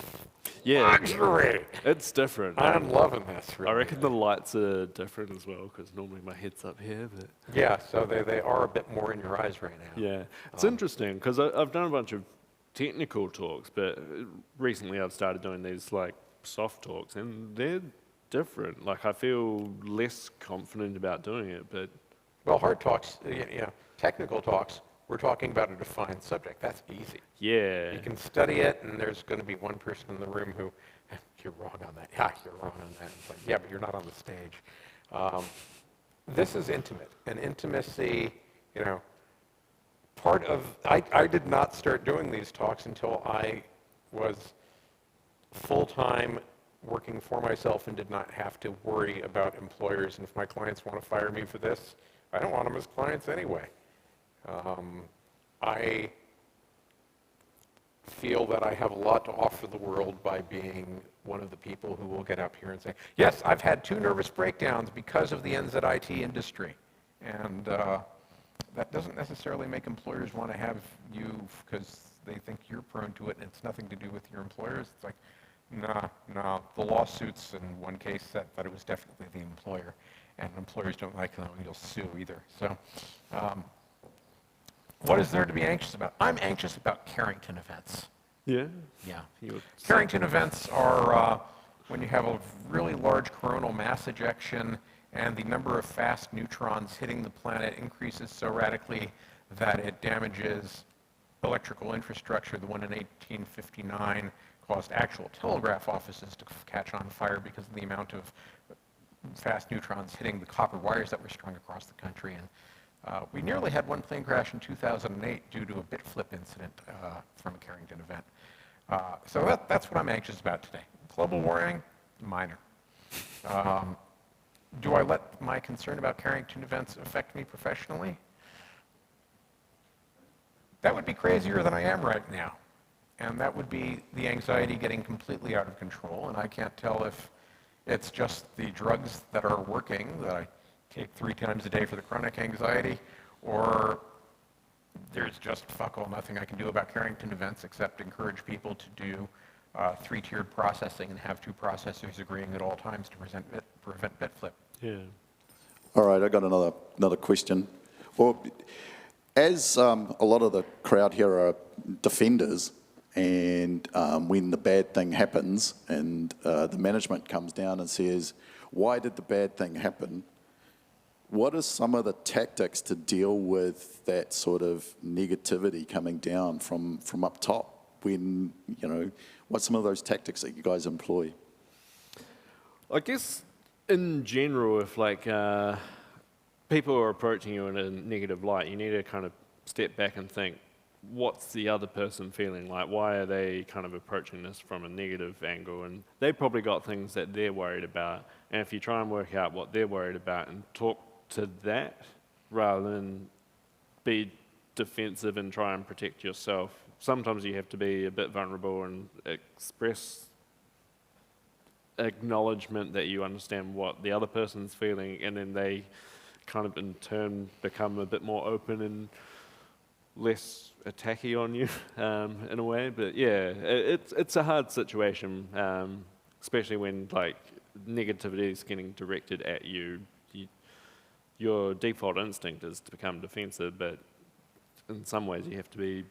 luxury. It's different. I'm loving this. Really. I reckon the lights are different as well, because normally my head's up here. But yeah, so they are a bit more in your eyes right now. yeah, it's interesting, because I've done a bunch of technical talks, but recently I've started doing these like soft talks, and they're different. Like I feel less confident about doing it, but Well, hard talks, technical talks, we're talking about a defined subject. That's easy. yeah. You can study it, and there's going to be one person in the room who, you're wrong on that. Yeah, you're wrong on that. It's like, yeah, but you're not on the stage. This is intimate, and intimacy, I did not start doing these talks until I was full-time working for myself and did not have to worry about employers. And if my clients want to fire me for this, I don't want them as clients anyway. I feel that I have a lot to offer the world by being one of the people who will get up here and say, yes, I've had 2 nervous breakdowns because of the NZIT industry. And that doesn't necessarily make employers want to have you because they think you're prone to it and it's nothing to do with your employers. It's like, no, the lawsuits in one case said that it was definitely the employer. And employers don't like that when you'll sue either. So what is there to be anxious about? I'm anxious about Carrington events. Yeah. Yeah. You would Carrington events are when you have a really large coronal mass ejection and the number of fast neutrons hitting the planet increases so radically that it damages electrical infrastructure. The one in 1859 caused actual telegraph offices to catch on fire because of the amount of fast neutrons hitting the copper wires that were strung across the country. And we nearly had one plane crash in 2008 due to a bit flip incident from a Carrington event. So that's what I'm anxious about today. Global warming, minor. Do I let my concern about Carrington events affect me professionally? That would be crazier than I am right now. And that would be the anxiety getting completely out of control. And I can't tell if it's just the drugs that are working that I take 3 times a day for the chronic anxiety, or there's just fuck all nothing I can do about Carrington events except encourage people to do 3-tiered processing and have 2 processors agreeing at all times to prevent bit flip. Yeah. All right, I got another question. Well, as a lot of the crowd here are defenders, and when the bad thing happens and the management comes down and says, why did the bad thing happen? What are some of the tactics to deal with that sort of negativity coming down from up top? When, what's some of those tactics that you guys employ? I guess in general, if people are approaching you in a negative light, you need to kind of step back and think, what's the other person feeling like? Why are they kind of approaching this from a negative angle? And they've probably got things that they're worried about. And if you try and work out what they're worried about and talk to that rather than be defensive and try and protect yourself, sometimes you have to be a bit vulnerable and express acknowledgement that you understand what the other person's feeling, and then they kind of in turn become a bit more open and less attacky on you in a way. But yeah, it's a hard situation, especially when like negativity is getting directed at you. Your default instinct is to become defensive, but in some ways you have to be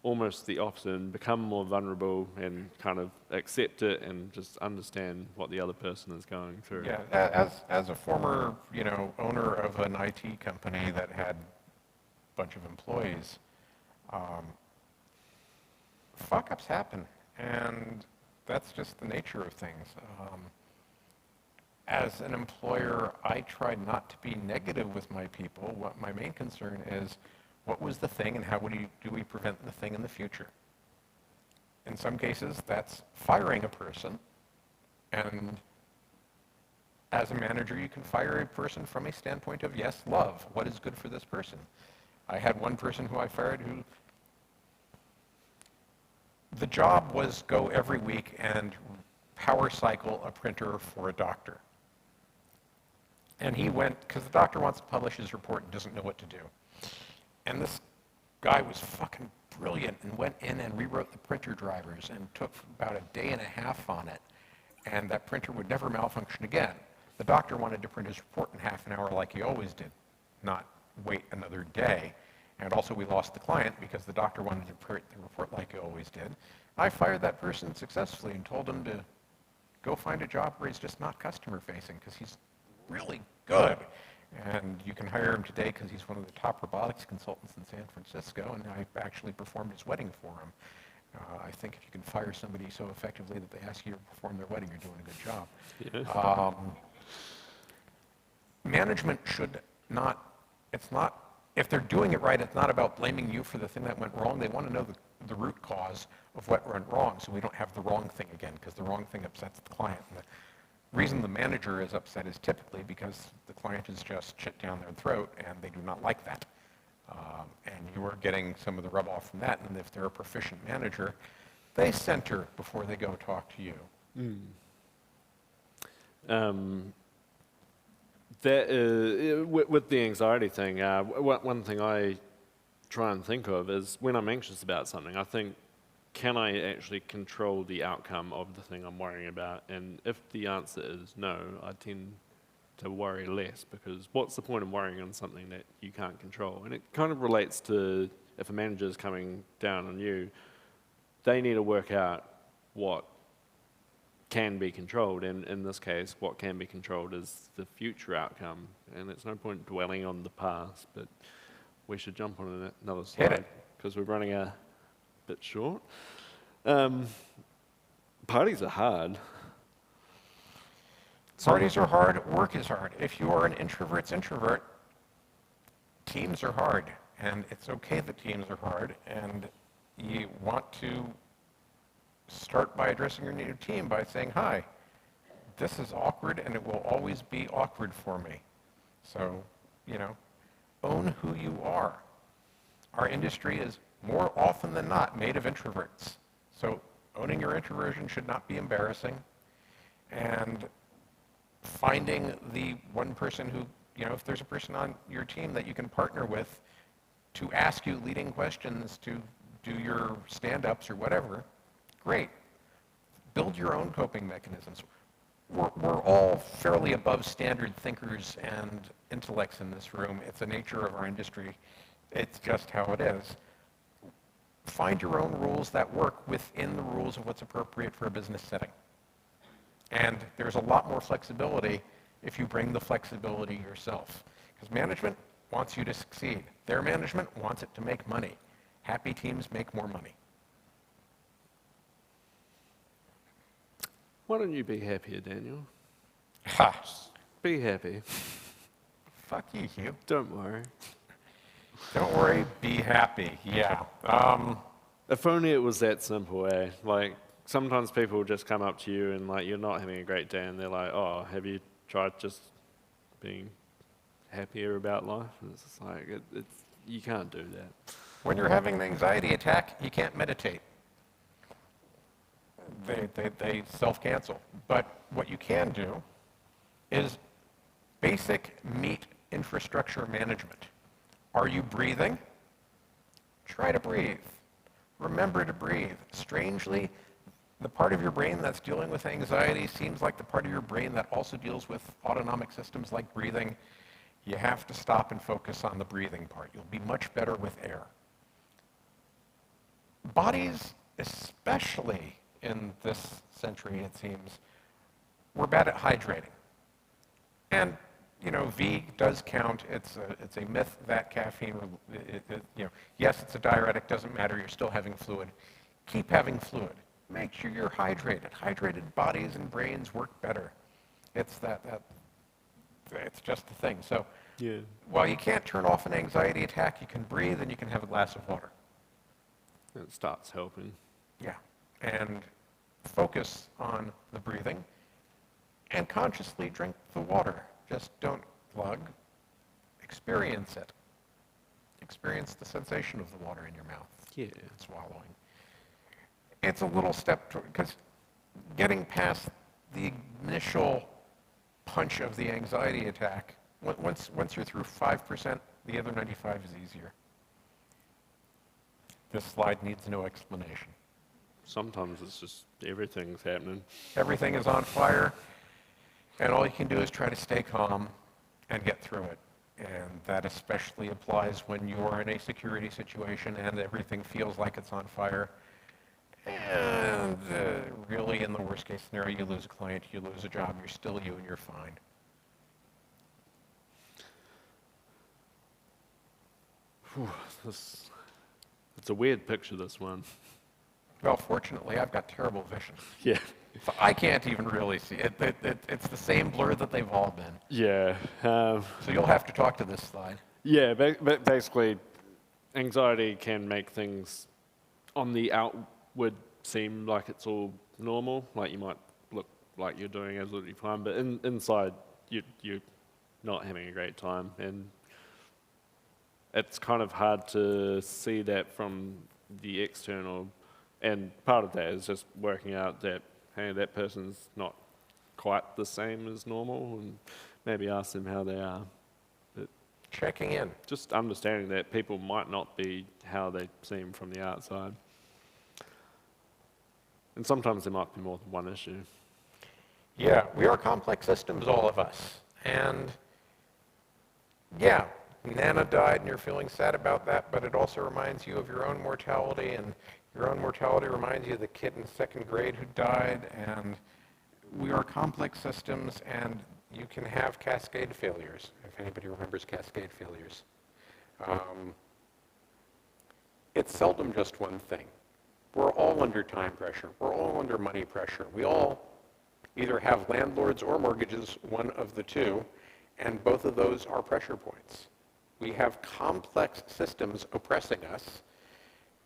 almost the opposite and become more vulnerable and kind of accept it and just understand what the other person is going through. Yeah, as a former, owner of an IT company that had a bunch of employees, fuck-ups happen, and that's just the nature of things. As an employer, I try not to be negative with my people. What my main concern is, what was the thing and how do we prevent the thing in the future? In some cases, that's firing a person. And as a manager, you can fire a person from a standpoint of, yes, love. What is good for this person? I had one person who I fired who, the job was go every week and power cycle a printer for a doctor. And he went, because the doctor wants to publish his report and doesn't know what to do. And this guy was fucking brilliant and went in and rewrote the printer drivers and took about a day and a half on it. And that printer would never malfunction again. The doctor wanted to print his report in half an hour like he always did, not wait another day. And also we lost the client because the doctor wanted to print the report like he always did. I fired that person successfully and told him to go find a job where he's just not customer facing because he's really good. And you can hire him today because he's one of the top robotics consultants in San Francisco, and I actually performed his wedding for him. I think if you can fire somebody so effectively that they ask you to perform their wedding, you're doing a good job. Yeah. Management should not, if they're doing it right, it's not about blaming you for the thing that went wrong. They want to know the root cause of what went wrong so we don't have the wrong thing again, because the wrong thing upsets the client. And the reason the manager is upset is typically because the client is just shit down their throat and they do not like that. And you are getting some of the rub off from that. And if they're a proficient manager, they center before they go talk to you. That is, with the anxiety thing, one thing I try and think of is when I'm anxious about something, I think, can I actually control the outcome of the thing I'm worrying about? And if the answer is no, I tend to worry less, because what's the point of worrying on something that you can't control? And it kind of relates to if a manager is coming down on you, they need to work out what can be controlled, and in this case, what can be controlled is the future outcome, and it's no point dwelling on the past, but we should jump on another slide, because we're running a bit short. Parties are hard. Parties are hard, work is hard. If you are an introvert's introvert, teams are hard, and it's okay that teams are hard, and you want to start by addressing your new team by saying, hi, this is awkward and it will always be awkward for me. So, own who you are. Our industry is more often than not made of introverts. So owning your introversion should not be embarrassing. And finding the one person who, if there's a person on your team that you can partner with to ask you leading questions, to do your stand-ups or whatever, great. Build your own coping mechanisms. We're all fairly above standard thinkers and intellects in this room. It's the nature of our industry. It's just how it is. Find your own rules that work within the rules of what's appropriate for a business setting. And there's a lot more flexibility if you bring the flexibility yourself. Because management wants you to succeed. Their management wants it to make money. Happy teams make more money. Why don't you be happier, Daniel? Ha! Be happy. Fuck you, Hugh. Don't worry. Don't worry, be happy. Yeah. If only it was that simple, eh? Like, sometimes people just come up to you and, like, you're not having a great day, and they're like, oh, have you tried just being happier about life? And it's just like, you can't do that. When you're having an anxiety attack, you can't meditate. They self-cancel. But what you can do is basic meat infrastructure management. Are you breathing? Try to breathe. Remember to breathe. Strangely, the part of your brain that's dealing with anxiety seems like the part of your brain that also deals with autonomic systems like breathing. You have to stop and focus on the breathing part. You'll be much better with air. Bodies, especially in this century, it seems, we're bad at hydrating. And, V does count. It's a myth that caffeine, yes, it's a diuretic, doesn't matter, you're still having fluid. Keep having fluid. Make sure you're hydrated. Hydrated bodies and brains work better. It's it's just the thing. So Yeah. while you can't turn off an anxiety attack, you can breathe and you can have a glass of water. It starts helping. Yeah. And focus on the breathing and consciously drink the water. Just don't glug. Experience it. Experience the sensation of the water in your mouth. Yeah. Swallowing. It's a little step because getting past the initial punch of the anxiety attack, once you're through 5%, the other 95 is easier. This slide needs no explanation. Sometimes it's just everything's happening. Everything is on fire, and all you can do is try to stay calm and get through it. And that especially applies when you're in a security situation and everything feels like it's on fire. And really, in the worst case scenario, you lose a client, you lose a job, you're still you and you're fine. It's a weird picture, this one. Well, fortunately, I've got terrible vision. Yeah. So I can't even really see it. It's the same blur that they've all been. Yeah. So you'll have to talk to this slide. Yeah, basically, anxiety can make things on the outward seem like it's all normal, like you might look like you're doing absolutely fine, but inside you're not having a great time, and it's kind of hard to see that from the external, and part of that is just working out that, hey, that person's not quite the same as normal, and maybe ask them how they are. But Checking in. just understanding that people might not be how they seem from the outside. And sometimes there might be more than one issue. Yeah, we are complex systems, all of us. And yeah, Nana died and you're feeling sad about that, but it also reminds you of your own mortality, and your own mortality reminds you of the kid in second grade who died, and we are complex systems, and you can have cascade failures, if anybody remembers cascade failures. It's seldom just one thing. We're all under time pressure. We're all under money pressure. We all either have landlords or mortgages, one of the two, and both of those are pressure points. We have complex systems oppressing us,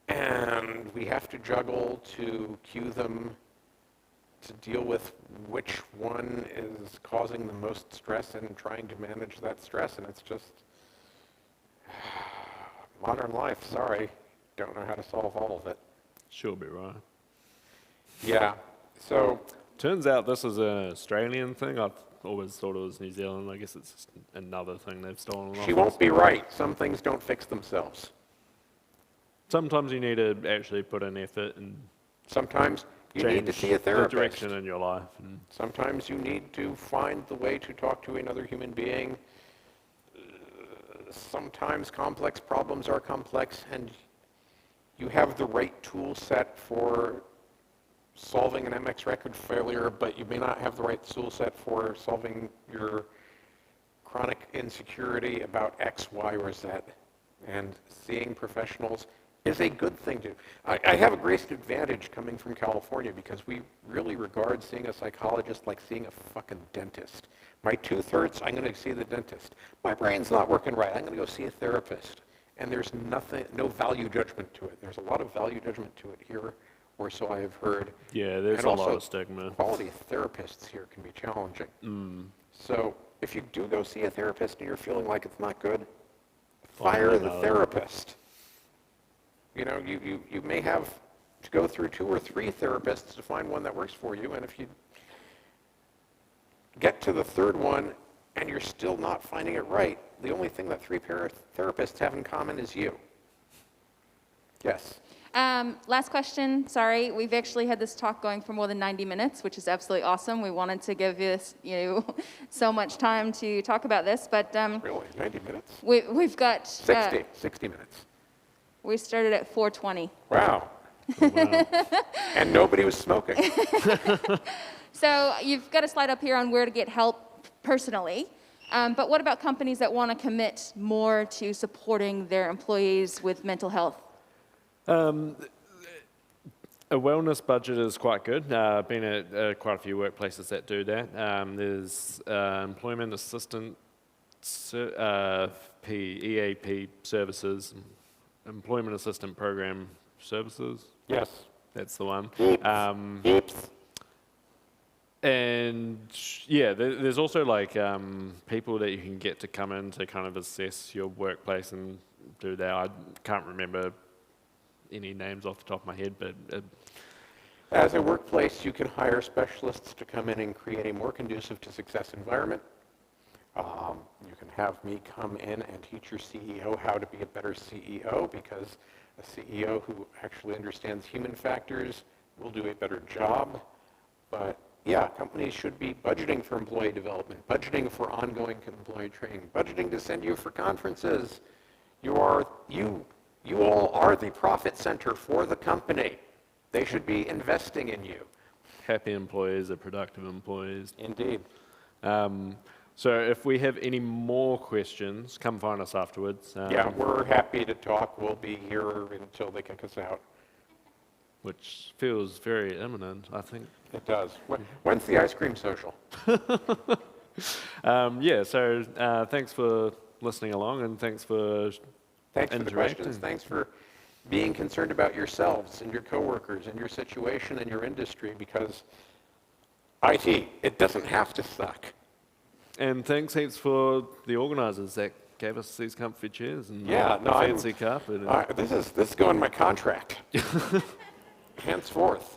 and we have to juggle to cue them to deal with which one is causing the most stress and trying to manage that stress, and it's just modern life, sorry. Don't know how to solve all of it. She'll be right. Yeah, so Turns out this is an Australian thing. I've always thought it was New Zealand. I guess it's just another thing they've stolen off she us. won't be right. Some things don't fix themselves. Sometimes you need to actually put in effort and Sometimes you need to change see a the therapist. direction in your life. And Sometimes you need to find the way to talk to another human being. Sometimes complex problems are complex, and you have the right tool set for solving an MX record failure, but you may not have the right tool set for solving your chronic insecurity about X, Y, or Z. And seeing professionals is a good thing to do. I have a great advantage coming from California because we really regard seeing a psychologist like seeing a fucking dentist. My tooth hurts, I'm going to see the dentist. My brain's not working right, I'm going to go see a therapist. And there's no value judgment to it. There's a lot of value judgment to it here, or so I have heard. yeah, there's And a also, lot of stigma. quality of therapists here can be challenging. So if you do go see a therapist and you're feeling like it's not good, fire the another. therapist. You know, you may have to go through 2 or 3 therapists to find one that works for you, and if you get to the third one and you're still not finding it right, the only thing that three therapists have in common is you. Yes. Last question, sorry. We've actually had this talk going for more than 90 minutes, which is absolutely awesome. We wanted to give you so much time to talk about this, but Really? 90 minutes? we've got... 60 minutes. We started at 4:20. Wow. And nobody was smoking. So you've got a slide up here on where to get help personally. But what about companies that want to commit more to supporting their employees with mental health? A wellness budget is quite good. Been at quite a few workplaces that do that. There's employment assistant, EAP services, employment assistant program services. Yes. That's the one. Oops. And yeah, there's also like people that you can get to come in to kind of assess your workplace and do that. I can't remember any names off the top of my head, but As a workplace, you can hire specialists to come in and create a more conducive to success environment. You can have me come in and teach your CEO how to be a better CEO, because a CEO who actually understands human factors will do a better job. But yeah, companies should be budgeting for employee development, budgeting for ongoing employee training, budgeting to send you for conferences. You all are the profit center for the company. They should be investing in you. happy employees are productive employees. Indeed. So if we have any more questions, come find us afterwards. Yeah, we're happy to talk. We'll be here until they kick us out. Which feels very imminent, I think. It does. When's the ice cream social? Thanks for listening along, and thanks for Thanks for the interacting. questions. Thanks for being concerned about yourselves and your coworkers and your situation and your industry, because IT, it doesn't have to suck. And thanks heaps for the organisers that gave us these comfy chairs and Yeah, no, fancy carpet. And this is going in my contract. Henceforth.